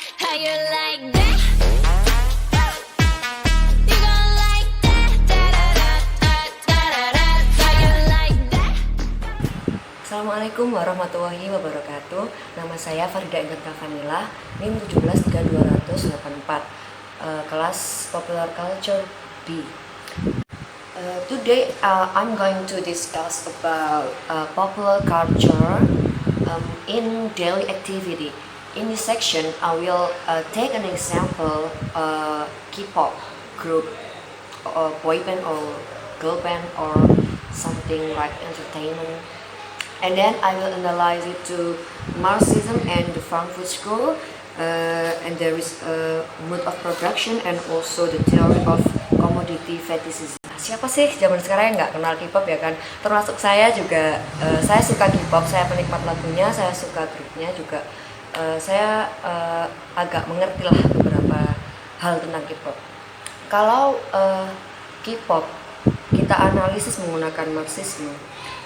How you like that? You gon' like that? Da-da-da-da-da-da-da. How you like that? Assalamualaikum warahmatullahi wabarakatuh. Nama saya Farida Ingat Vanilla, NIM 1732884, kelas Popular Culture B. Today I'm going to discuss about popular culture in daily activity. In this section, I will take an example K-pop group, boy band or girl band or something like entertainment. And then I will analyze it to Marxism and the Frankfurt School, and there is a mode of production and also the theory of commodity fetishism. Siapa sih zaman sekarang yang nggak kenal K-pop ya kan? Termasuk saya juga. Saya suka K-pop, saya penikmat lagunya, saya suka grupnya juga. Saya agak mengerti lah beberapa hal tentang K-pop. Kalau K-pop kita analisis menggunakan Marxisme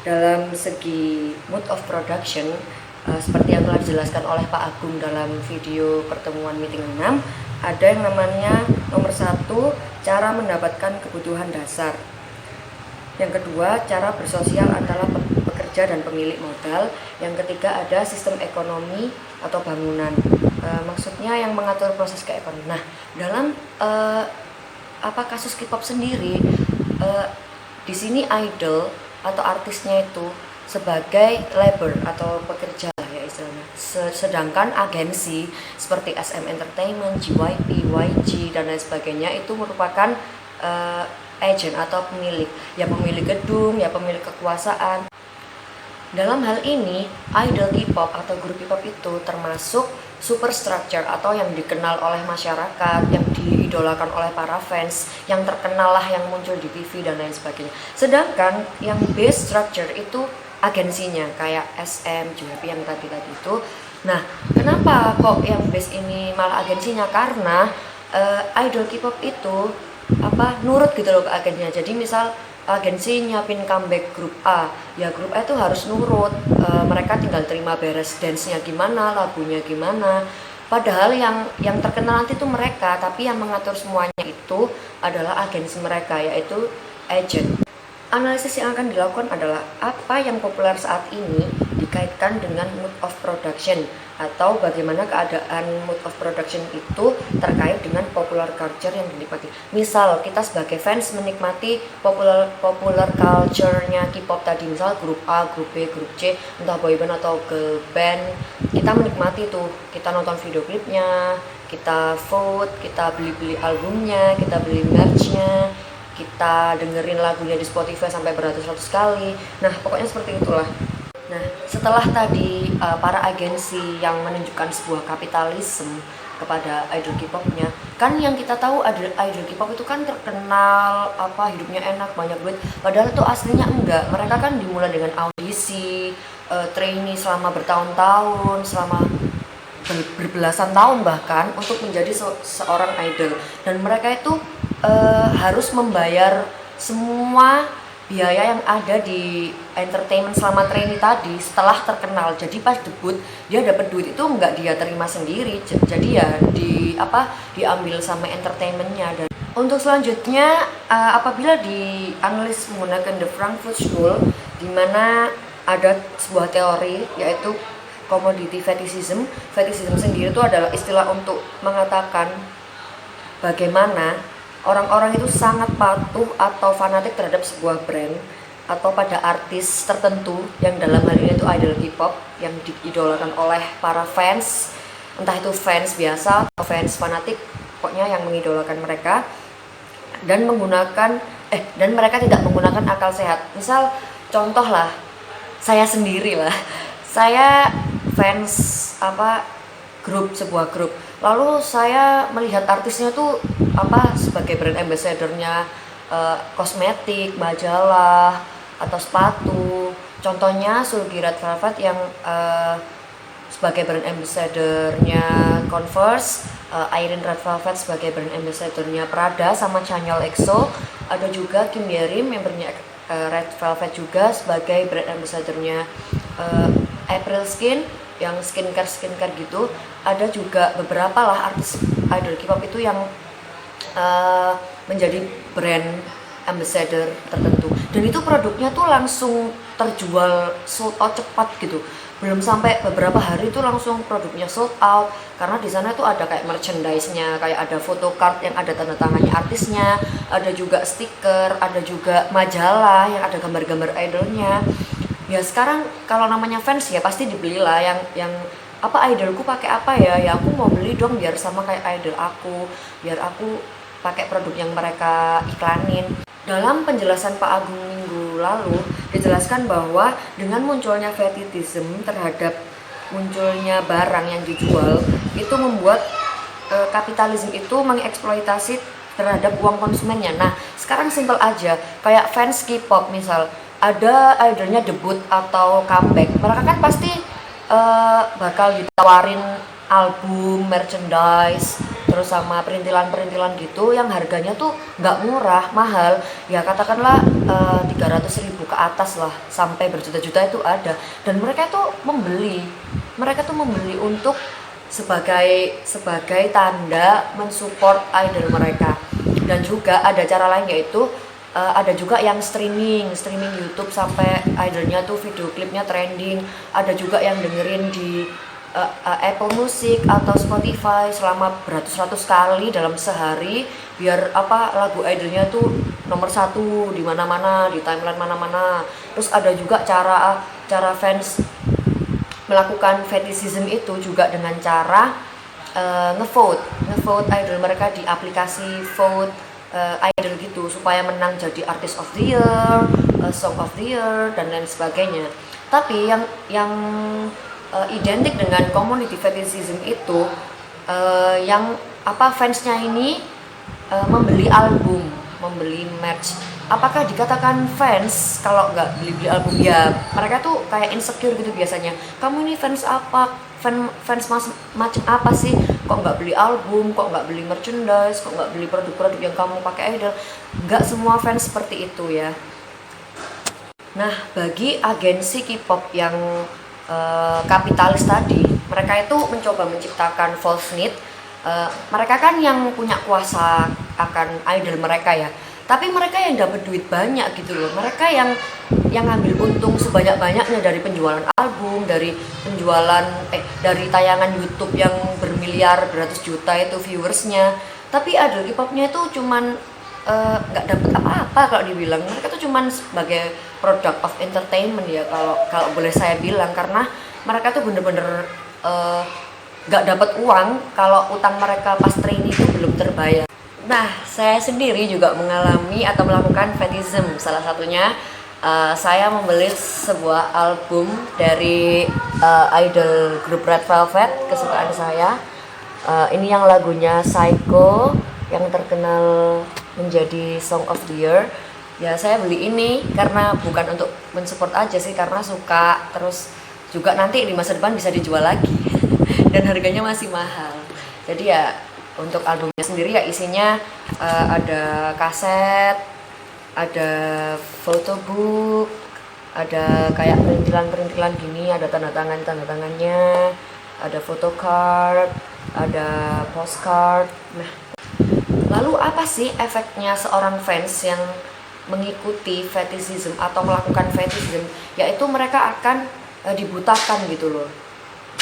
dalam segi mode of production, seperti yang telah dijelaskan oleh Pak Agung dalam video pertemuan meeting 6, ada yang namanya nomor 1, cara mendapatkan kebutuhan dasar. Yang kedua, cara bersosial antara pekerja dan pemilik modal. Yang ketiga, ada sistem ekonomi atau bangunan. Maksudnya yang mengatur proses keekonomian. Nah, dalam kasus K-pop sendiri, di sini idol atau artisnya itu sebagai labor atau pekerja ya istilahnya. Sedangkan agensi seperti SM Entertainment, JYP, YG dan lain sebagainya itu merupakan agent atau pemilik, ya pemilik gedung, ya pemilik kekuasaan. Dalam hal ini, idol K-pop atau grup K-pop itu termasuk superstructure atau yang dikenal oleh masyarakat, yang diidolakan oleh para fans, yang terkenal lah, yang muncul di TV dan lain sebagainya. Sedangkan yang base structure itu agensinya kayak SM, JYP yang tadi itu. Nah, kenapa kok yang base ini malah agensinya? Karena idol K-pop itu nurut gitu loh ke agensinya. Jadi misal agensi nyiapin comeback grup A, ya grup A itu harus nurut. Mereka tinggal terima beres dance-nya gimana, lagunya gimana. Padahal yang terkenal nanti itu mereka, tapi yang mengatur semuanya itu adalah agensi mereka, yaitu agent. Analisis yang akan dilakukan adalah apa yang populer saat ini dikaitkan dengan mode of production, atau bagaimana keadaan mode of production itu terkait dengan popular culture yang dinikmati. Misal kita sebagai fans menikmati popular culture-nya K-pop tadi, misal grup A, grup B, grup C, entah boyband atau girl band, kita menikmati tuh, kita nonton video klipnya, kita vote, kita beli albumnya, kita beli merch-nya, kita dengerin lagunya di Spotify sampai beratus-ratus kali. Nah, pokoknya seperti itulah. Nah, setelah tadi para agensi yang menunjukkan sebuah kapitalisme kepada idol K-popnya, kan yang kita tahu idol K-pop itu kan terkenal hidupnya enak, banyak duit. Padahal itu aslinya enggak. Mereka kan dimulai dengan audisi, trainee selama bertahun-tahun, selama berbelasan tahun bahkan untuk menjadi seorang idol. Dan mereka itu harus membayar semua biaya yang ada di entertainment selama trainee tadi setelah terkenal. Jadi pas debut dia dapat duit itu nggak dia terima sendiri, jadi ya diambil sama entertainmentnya. Dan untuk selanjutnya apabila dianalisis menggunakan the Frankfurt School, di mana ada sebuah teori yaitu commodity fetishism. Fetishism sendiri itu adalah istilah untuk mengatakan bagaimana orang-orang itu sangat patuh atau fanatik terhadap sebuah brand atau pada artis tertentu, yang dalam hal ini itu idol K-pop yang diidolakan oleh para fans, entah itu fans biasa atau fans fanatik, pokoknya yang mengidolakan mereka, dan mereka tidak menggunakan akal sehat. Misal contoh lah, saya sendiri lah, saya fans sebuah grup, lalu saya melihat artisnya tuh sebagai brand ambassador-nya kosmetik, majalah atau sepatu. Contohnya Sulgi Red Velvet yang sebagai brand ambassador-nya Converse, Irene Red Velvet sebagai brand ambassador-nya Prada sama Chanel EXO. Ada juga Kim Yerim membernya Red Velvet juga sebagai brand ambassador-nya April Skin. yang skincare gitu. Ada juga beberapa lah artis idol K-pop itu yang menjadi brand ambassador tertentu, dan itu produknya tuh langsung terjual sold out cepat gitu, belum sampai beberapa hari itu langsung produknya sold out, karena di sana tuh ada kayak merchandise-nya, kayak ada photocard yang ada tanda tangannya artisnya, ada juga stiker, ada juga majalah yang ada gambar-gambar idolnya. Ya sekarang kalau namanya fans ya pasti dibelilah yang apa, idolku pakai apa ya aku mau beli dong biar sama kayak idol aku, biar aku pakai produk yang mereka iklanin. Dalam penjelasan Pak Agung minggu lalu dijelaskan bahwa dengan munculnya fetitism terhadap munculnya barang yang dijual itu membuat kapitalisme itu mengeksploitasi terhadap uang konsumennya. Nah sekarang simpel aja, kayak fans K-pop misal ada idolnya debut atau comeback, mereka kan pasti bakal ditawarin album, merchandise, terus sama perintilan-perintilan gitu yang harganya tuh nggak murah, mahal. Ya katakanlah 300.000 ke atas lah, sampai berjuta-juta itu ada. Dan mereka tuh membeli untuk sebagai tanda mensupport idol mereka. Dan juga ada cara lain, yaitu ada juga yang streaming YouTube sampai idolnya tuh video klipnya trending. Ada juga yang dengerin di Apple Music atau Spotify selama beratus-ratus kali dalam sehari, biar lagu idolnya tuh nomor 1 di mana-mana, di timeline mana-mana. Terus ada juga cara fans melakukan fetishism itu juga dengan cara ngevote idol mereka di aplikasi vote idol gitu, supaya menang jadi artist of the year, song of the year, dan lain sebagainya. Tapi yang identik dengan community fetishism itu yang fansnya ini membeli album, membeli merch. Apakah dikatakan fans kalau nggak beli album? Ya mereka tuh kayak insecure gitu biasanya. Kamu ini fans apa? Fans macam apa sih? Kok nggak beli album? Kok nggak beli merchandise? Kok nggak beli produk-produk yang kamu pakai idol? Nggak semua fans seperti itu ya. Nah bagi agensi K-pop yang kapitalis tadi, mereka itu mencoba menciptakan false need. Mereka kan yang punya kuasa akan idol mereka ya, tapi mereka yang dapat duit banyak gitu loh. Mereka yang ngambil untung sebanyak-banyaknya dari penjualan album, dari penjualan dari tayangan YouTube yang bermiliar, beratus juta itu viewersnya. Tapi idol K-popnya itu cuman nggak dapat apa-apa kalau dibilang. Mereka tuh cuman sebagai product of entertainment ya, kalau boleh saya bilang, karena mereka tuh bener-bener nggak dapat uang kalau utang mereka pas training itu belum terbayar. Nah saya sendiri juga mengalami atau melakukan fetishism. Salah satunya saya membeli sebuah album dari idol grup Red Velvet kesukaan saya. Ini yang lagunya Psycho yang terkenal menjadi Song of the Year. Ya saya beli ini karena bukan untuk mensupport aja sih, karena suka, terus juga nanti di masa depan bisa dijual lagi dan harganya masih mahal. Jadi ya untuk albumnya sendiri ya isinya ada kaset, ada photobook, ada kayak perintilan gini, ada tanda tangannya, ada photocard, ada postcard. Nah lalu apa sih efeknya seorang fans yang mengikuti fetishism atau melakukan fetishism? Yaitu mereka akan dibutakan gitu loh,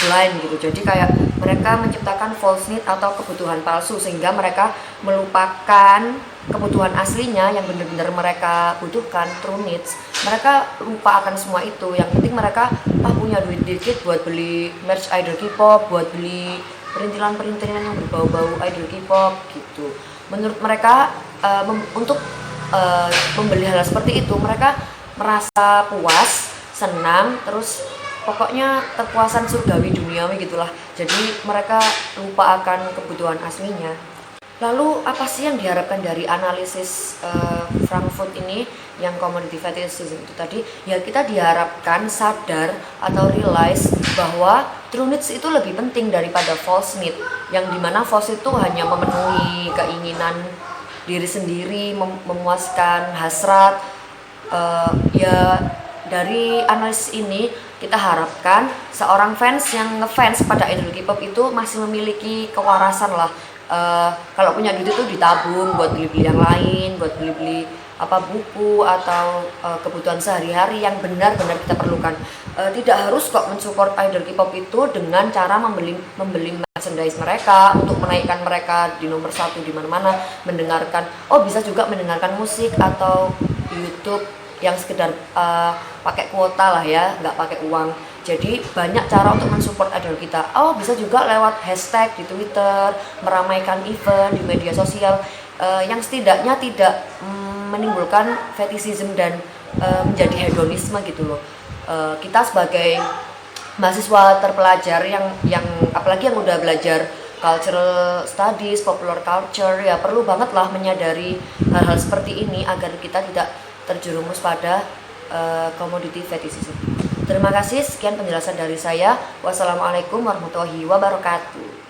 blind gitu. Jadi kayak mereka menciptakan false need atau kebutuhan palsu, sehingga mereka melupakan kebutuhan aslinya yang benar-benar mereka butuhkan, true needs. Mereka lupa akan semua itu. Yang penting mereka punya duit dikit buat beli merch idol K-pop, buat beli perintilan yang berbau-bau idol K-pop gitu. Menurut mereka untuk membeli hal seperti itu mereka merasa puas, senang, terus pokoknya kepuasan surgawi duniawi gitulah. Jadi mereka lupa akan kebutuhan aslinya. Lalu apa sih yang diharapkan dari analisis Frankfurt ini yang commodity fetishism itu tadi? Ya kita diharapkan sadar atau realize bahwa true needs itu lebih penting daripada false need, yang dimana false itu hanya memenuhi keinginan diri sendiri, memuaskan hasrat. Ya dari analisis ini kita harapkan seorang fans yang ngefans pada idol K-pop itu masih memiliki kewarasan lah. Kalau punya duit itu ditabung buat beli-beli yang lain, buat beli-beli buku atau kebutuhan sehari-hari yang benar-benar kita perlukan. Tidak harus kok mensupport idol K-pop itu dengan cara membeli merchandise mereka untuk menaikkan mereka di nomor satu di mana-mana, mendengarkan. Bisa juga mendengarkan musik atau di YouTube yang sekedar pakai kuota lah ya, nggak pakai uang. Jadi banyak cara untuk mensupport idol kita. Bisa juga lewat hashtag di Twitter, meramaikan event di media sosial yang setidaknya tidak menimbulkan fetishism dan menjadi hedonisme gitu loh. Kita sebagai mahasiswa terpelajar yang apalagi yang udah belajar cultural studies, popular culture, ya perlu banget lah menyadari hal-hal seperti ini agar kita tidak terjerumus pada komoditi fetishism. Terima kasih, sekian penjelasan dari saya. Wassalamualaikum warahmatullahi wabarakatuh.